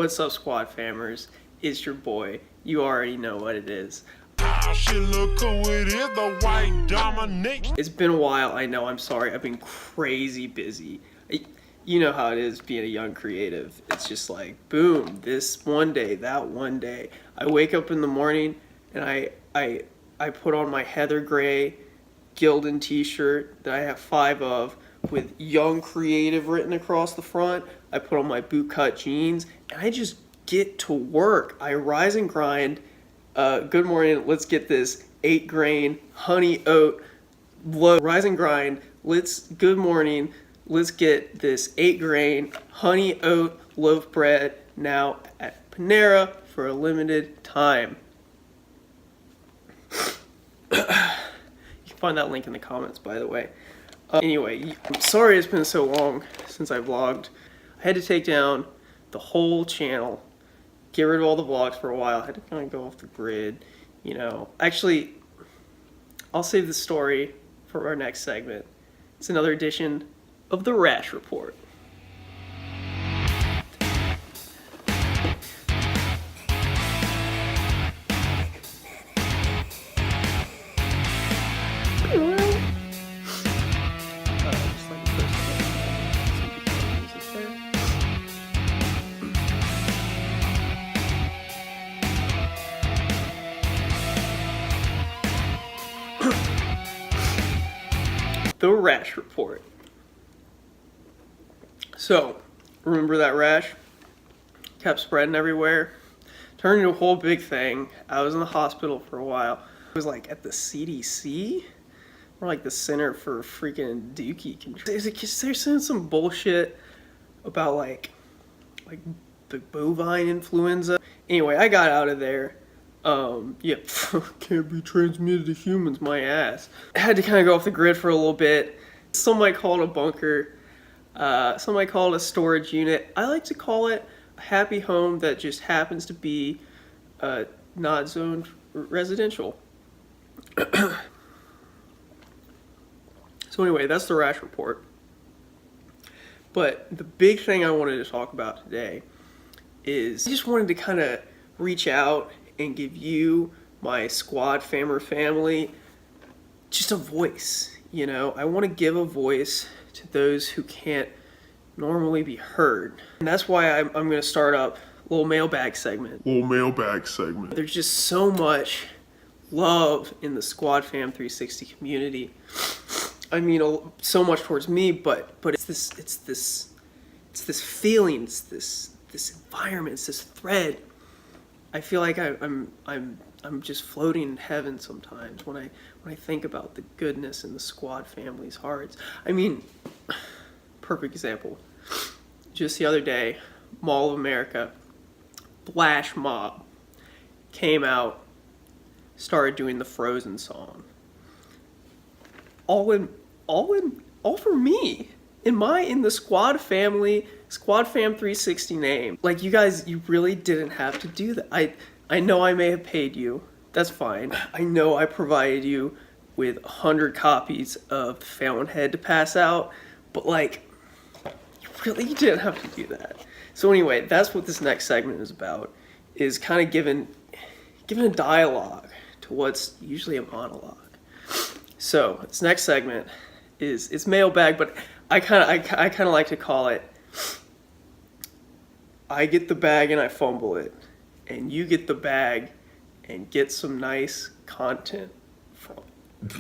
What's up, Squad Famers? It's your boy. You already know what it is. It's been a while, I know, I'm sorry. I've been crazy busy. You know how it is being a young creative. It's just like, boom, this one day, that one day. I wake up in the morning and I put on my heather gray Gildan t-shirt that I have 5 of with Young Creative written across the front. I put on my bootcut jeans and I just get to work. I rise and grind. Good morning, let's get this 8 grain honey oat loaf. Rise and grind, good morning, let's get this 8 grain honey oat loaf bread now at Panera for a limited time. You can find that link in the comments, by the way. Anyway, I'm sorry it's been so long since I vlogged. I had to take down the whole channel, get rid of all the vlogs for a while. I had to kind of go off the grid, you know. Actually, I'll save the story for our next segment. It's another edition of the Rash Report. The Rash Report. So, remember that rash? Kept spreading everywhere. Turned into a whole big thing. I was in the hospital for a while. It was like at the CDC? Or like the Center for freaking Dookie Control. They're saying some bullshit about like the bovine influenza. Anyway, I got out of there. Yeah, can't be transmitted to humans, my ass. I had to kind of go off the grid for a little bit. Some might call it a bunker. Some might call it a storage unit. I like to call it a happy home that just happens to be not zoned residential. So anyway, that's the Rash Report. But the big thing I wanted to talk about today is I just wanted to kind of reach out and give you, my SquadFamer family, just a voice, you know? I want to give a voice to those who can't normally be heard. And that's why I'm going to start up a little mailbag segment. There's just so much love in the SquadFam 360 community. I mean, so much towards me, but it's this feeling, it's this environment, it's this thread. I feel like I'm just floating in heaven sometimes when I think about the goodness in the Squad family's hearts. I mean, perfect example. Just the other day, Mall of America, Flash Mob came out, started doing the Frozen song. All for me. In the Squad family, SquadFam 360 name. Like, you guys, you really didn't have to do that. I know I may have paid you. That's fine. I know I provided you with 100 copies of The Fountainhead to pass out, but like, you really didn't have to do that. So anyway, that's what this next segment is about, is kind of giving a dialogue to what's usually a monologue. So this next segment it's mailbag, but I kind of like to call it, I get the bag and I fumble it, and you get the bag and get some nice content from it.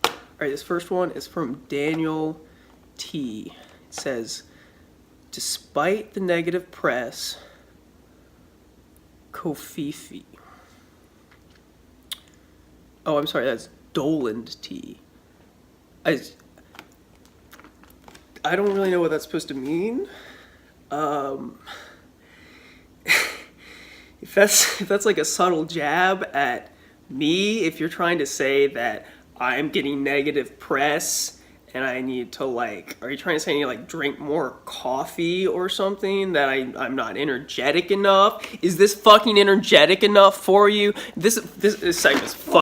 All right, this first one is from Daniel T. It says, despite the negative press, Kofifi. Oh, I'm sorry, that's Doland T. I don't really know what that's supposed to mean. If that's like a subtle jab at me, if you're trying to say that I'm getting negative press and I need to like, are you trying to say I need to like drink more coffee or something, that I'm not energetic enough? Is this fucking energetic enough for you? This segment's fucking